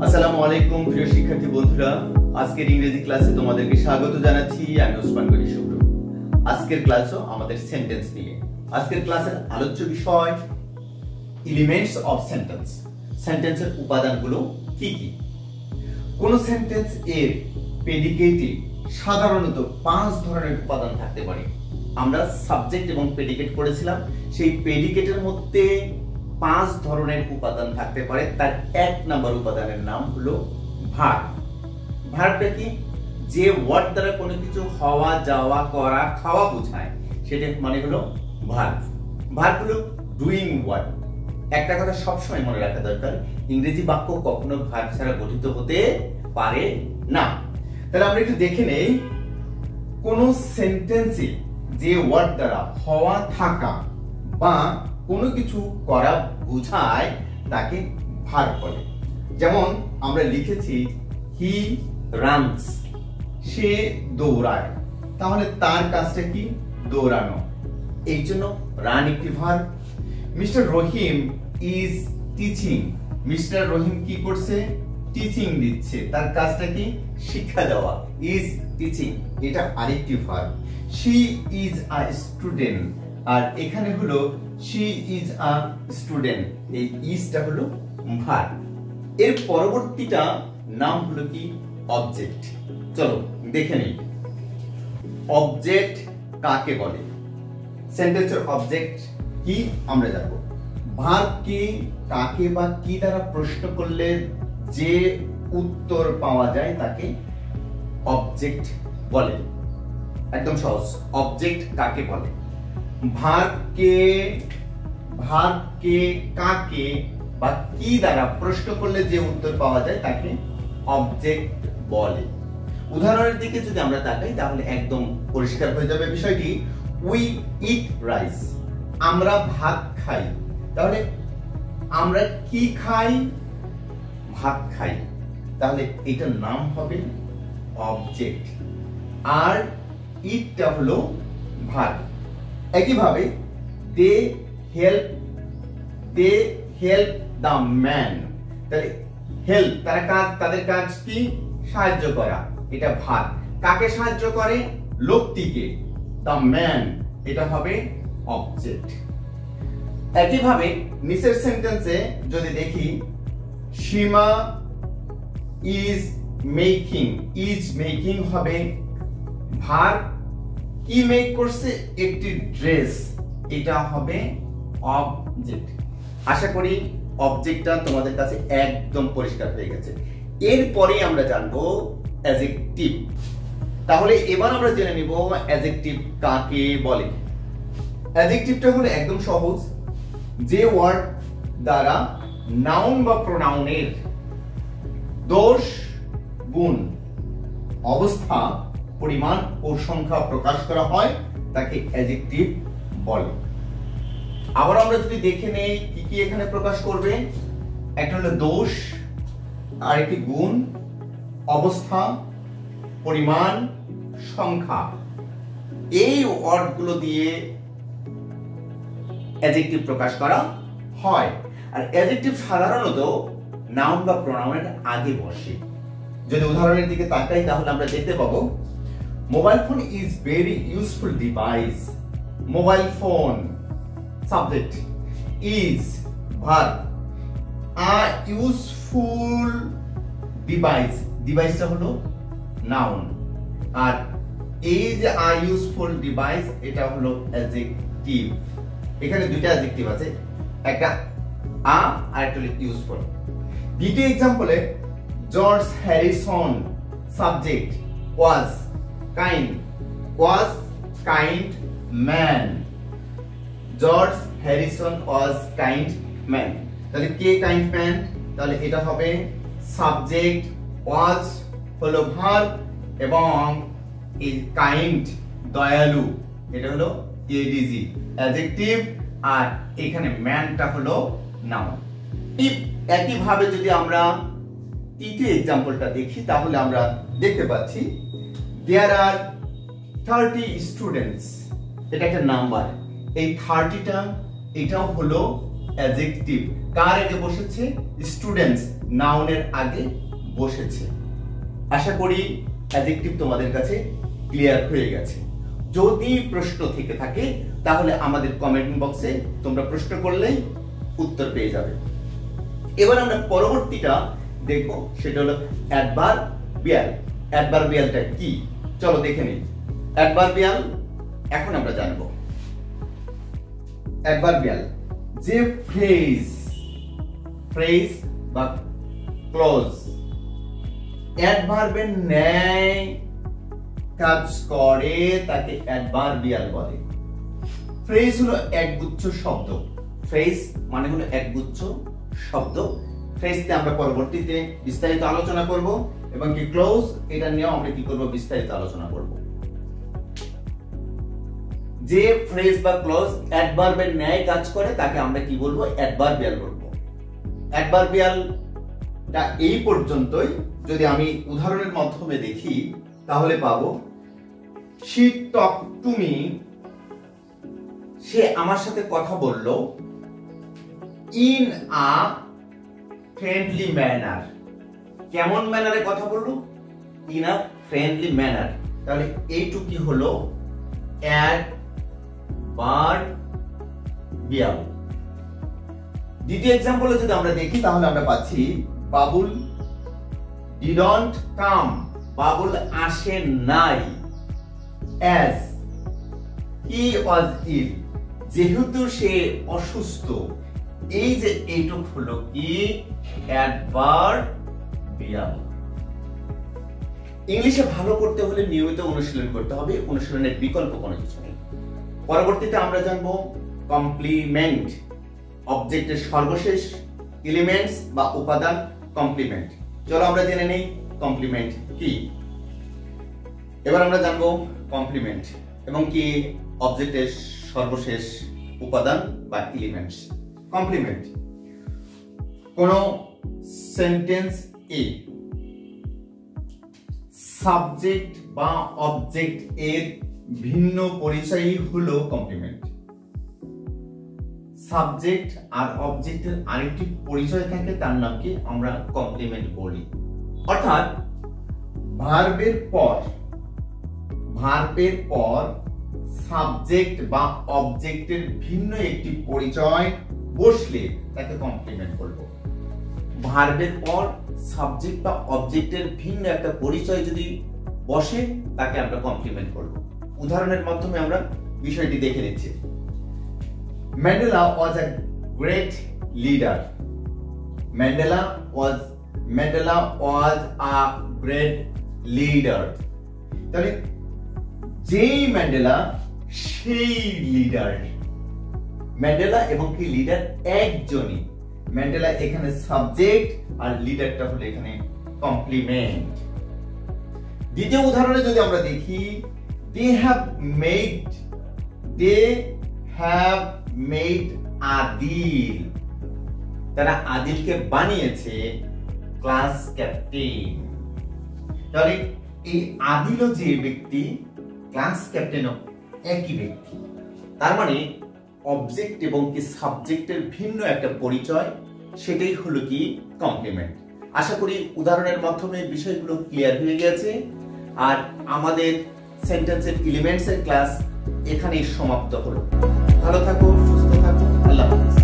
আসসালামু আলাইকুম প্রিয় শিক্ষার্থী বন্ধুরা, আজকের ইংরেজি ক্লাসে তোমাদেরকে স্বাগত জানাচ্ছি। আমি ওসমান গনি শুভ্র। আজকের ক্লাসও আমাদের সেন্টেন্স নিয়ে। আজকের ক্লাসের আলোচ্য বিষয় এলিমেন্টস অফ সেন্টেন্স। সেন্টেন্সের উপাদানগুলো কি কি। কোন সেন্টেন্স এর প্রেডিকেটে সাধারণত 5 ধরনের উপাদান থাকতে পারে। আমরা সাবজেক্ট এবং প্রেডিকেট পড়েছিলাম। সেই প্রেডিকেটের মধ্যে 5 ধরনের উপাদান থাকতে পারে। তার 1 নম্বর উপাদানের নাম হলো ভার্ব। ভার্বটা কি? যে ওয়ার্ড দ্বারা কোনো কিছু হওয়া, যাওয়া, করা, খাওয়া বোঝায়, সেটা মানে হলো ভার্ব। ভার্ব হলো ডুইং ওয়ার্ড। একটা কথা সবসময় মনে রাখা দরকার, ইংরেজি বাক্য কখনো ভার্ব ছাড়া গঠিত হতে পারে না। তাহলে আমরা একটু দেখে নেই, কোন সেন্টেন্সে যে ওয়ার্ড দ্বারা হওয়া, থাকা বা কোনো কিছু করা বোঝায় তাকে ভার্ব বলে। যেমন আমরা লিখেছি হি রানস, সে দৌড়ায়। তাহলে তার কাজটা কি? দৌড়ানো। এই জন্য রান একটি verb. Mister Rahim is teaching. Mister Rahim কি করছে? টিচিং দিচ্ছে। তার কাজটা কি? শিক্ষা দেওয়া। ইজ টিচিং, এটা আরেকটি verb. She is a student, আর এখানে হলো she is a student। এই ইজটা হলো ভার্ব। এর পরবর্তীটা নাম হলো কি? অবজেক্ট। চলো দেখে নেই অবজেক্ট কাকে বলে। সেন্টেন্সের অবজেক্ট কি আমরা জানবো। ভার্বকে কাকে বা কি দ্বারা প্রশ্ন করলে যে উত্তর পাওয়া যায় তাকে অবজেক্ট বলে। একদম সহজ, অবজেক্ট কাকে বলে। ভার্বকে কাকে বা কি দ্বারা প্রশ্ন করলে যে উত্তর পাওয়া যায় তাকে অবজেক্ট বলে। উদাহরণের দিকে যদি আমরা তাকাই তাহলে একদম পরিষ্কার হয়ে যাবে বিষয়টি। উই ইট রাইস, আমরা ভাত খাই। তাহলে আমরা কি খাই? ভাত খাই। তাহলে এটার নাম হবে অবজেক্ট, আর ইটটা হলো ভার্ব। একইভাবে দে হেল্প দ্য ম্যান। তাহলে হেল্প তাদের কাজ কি? সাহায্য করা, এটা ভার্ব। কাকে সাহায্য করে? লোকটিকে। দ্য ম্যান, এটা হবে অবজেক্ট। একইভাবে নিচের সেন্টেন্সে যদি দেখি, সীমা ইজ মেকিং হবে ভার্ব। কি মেক করছে? একটি ড্রেস, এটা হবে অবজেক্ট। আশা করি অবজেক্টটা তোমাদের কাছে একদম পরিষ্কার হয়ে গেছে। এরপরে আমরা জানবো অ্যাডজেক্টিভ। তাহলে এবার আমরা জেনে নিব অ্যাডজেক্টিভ কাকে বলে। অ্যাডজেক্টিভটা হলো একদম সহজ, যে ওয়ার্ড দ্বারা নাউন বা প্রোনাউনের দোষ, গুণ, অবস্থা, পরিমাণ ও সংখ্যা প্রকাশ করা হয় তাকে অ্যাডজেক্টিভ বলে। আবার আমরা যদি দেখে নেই কি কি এখানে প্রকাশ করবে। একটা হলো দোষ, আরেকটি গুণ, অবস্থা, পরিমাণ, সংখ্যা। এই ওয়ার্ডগুলো দিয়ে অ্যাডজেক্টিভ প্রকাশ করা হয়। আর অ্যাডজেক্টিভ সাধারণত নাউন বা প্রোনাউনের আগে বসে। যদি উদাহরণের দিকে তাকাই তাহলে আমরা দেখতে পাবো, mobile phone is very useful device. Mobile phone subject, is verb, a useful ডিভাইসটা হলো নাউন, আর এই যে আ ইউজফুল ডিভাইস এটা হলো অ্যাডজেক্টিভ। এখানে দুইটা অ্যাডজেক্টিভ আছে, একটা আ আর একটা হলো ইউজফুল। দ্বিতীয় এক্সাম্পলে, George Harrison subject was kind man. George Harrison was kind man. তাহলে কে কাইন্ড ম্যান? তাহলে এটা হবে সাবজেক্ট, ওয়াজ হলো ভার্ব এবং এই কাইন্ড দয়ালু এটা হলো এডিজি অ্যাডজেক্টিভ, আর এখানে ম্যানটা হলো নাউন। একইভাবে যদি আমরা তৃতীয় এক্সাম্পলটা দেখি তাহলে আমরা দেখতে পাচ্ছি, দেয়ার আর 30 স্টুডেন্টস। এটা একটা নাম্বার। এই 30টা এটাও হলো অ্যাডজেক্টিভ। কার আগে বসেছে? স্টুডেন্টস, নাউনের আগে বসেছে। আশা করি অ্যাডজেক্টিভ তোমাদের কাছে ক্লিয়ার হয়ে গেছে। যদি প্রশ্ন থেকে থাকে তাহলে আমাদের কমেন্ট বক্সে তোমরা প্রশ্ন করলেই উত্তর পেয়ে যাবে। এবার আমরা পরবর্তীটা দেখব, সেটা হলো অ্যাডভার্বিয়াল। অ্যাডভার্বিয়ালটা কি চলো দেখে নিই। অ্যাডভার্বিয়াল এখন আমরা জানব। অ্যাডভার্বিয়াল যে ফ্রেজ বা ক্লজ অ্যাডভার্বের ন্যায় কাজ করে তাকে অ্যাডভার্বিয়াল বলে। ফ্রেজ হলো একগুচ্ছ শব্দ। ফ্রেজ মানে হলো একগুচ্ছ শব্দ। ফ্রেজতে আমরা পরবর্তীতে বিস্তারিত আলোচনা করব এবং কি ক্লোজ এটা নিয়েও আমরা কি করব বিস্তারিত আলোচনা করব। যে ফ্রেজ বা ক্লজ অ্যাডভার্বের ন্যায় কাজ করে তাকে আমরা কি বলবো অ্যাডভার্বিয়াল বলবো। অ্যাডভার্বিয়ালটা এই পর্যন্তই। যদি আমি উদাহরণের মাধ্যমে দেখি তাহলে পাবো she talked to me, সে আমার সাথে কথা বলল in a friendly manner, কেমন ম্যানারে কথা বলল in a friendly manner। তাহলে এইটুকু কি হলো অ্যাডভার্বিয়াল। দ্বিতীয় এক্সাম্পলে যদি আমরা দেখি তাহলে আমরা পাচ্ছি বাবুল didn't come, বাবুল আসে নাই as he was ill, যেহেতু সে অসুস্থ। এই যে এইটুক হলো কি অ্যাডভার্বিয়াল। ইংলিশে ভালো করতে হলে নিয়মিত অনুশীলন করতে হবে, অনুশীলনের বিকল্প কোনো কিছু নেই। পরবর্তীতে আমরা জানবো কমপ্লিমেন্ট, অবজেক্টের সর্বশেষ এলিমেন্টস বা উপাদান কমপ্লিমেন্ট। চলো আমরা জেনে নেই কমপ্লিমেন্ট কি। এবার আমরা জানবো কমপ্লিমেন্ট এবং কি অবজেক্টের সর্বশেষ উপাদান বা এলিমেন্টস। কমপ্লিমেন্ট কোন সেন্টেন্স এ সাবজেক্ট বা অবজেক্ট এর ভিন্ন পরিচয়ই হলো কমপ্লিমেন্ট। সাবজেক্ট আর অবজেক্টের আরেকটি পরিচয় থাকে, তার নামকে আমরা কমপ্লিমেন্ট বলি। অর্থাৎ ভার্বের পর সাবজেক্ট বা অবজেক্টের ভিন্ন একটি পরিচয় বসলে তাকে কমপ্লিমেন্ট বলবো। ভার্বের পর সাবজেক্ট বা অবজেক্টের ভিন্ন একটা পরিচয় যদি বসে তাকে আমরা কমপ্লিমেন্ট বলবো। উদাহরণের মাধ্যমে আমরা বিষয়টি দেখে নিচ্ছি। Mandela was a great leader. Mandela was a great leader. তাহলে যেই ম্যান্ডেলা সেই লিডার। ম্যান্ডেলা এবং কি লিডার একজনই। ম্যান্ডেলা এখানে সাবজেক্ট আর লিডারটা হলো এখানে কমপ্লিমেন্ট। দ্বিতীয় উদাহরণে যদি আমরা দেখি they have made আদিল, তারা আদিলকে বানিয়েছে ক্লাস ক্যাপ্টেন। তাহলে এই আদিলও যে ব্যক্তি ক্লাস ক্যাপ্টেনও একই ব্যক্তি। তার মানে অবজেক্ট এবং কি সাবজেক্টের ভিন্ন একটা পরিচয়, সেটাই হলো কি কমপ্লিমেন্ট। আশা করি উদাহরণের মাধ্যমে বিষয়গুলো ক্লিয়ার হয়ে গেছে। আর আমাদের সেন্টেন্সের এলিমেন্টসের ক্লাস এখানেই সমাপ্ত হলো। ভালো থাকো, সুস্থ থাকো, আল্লাহ হাফেজ।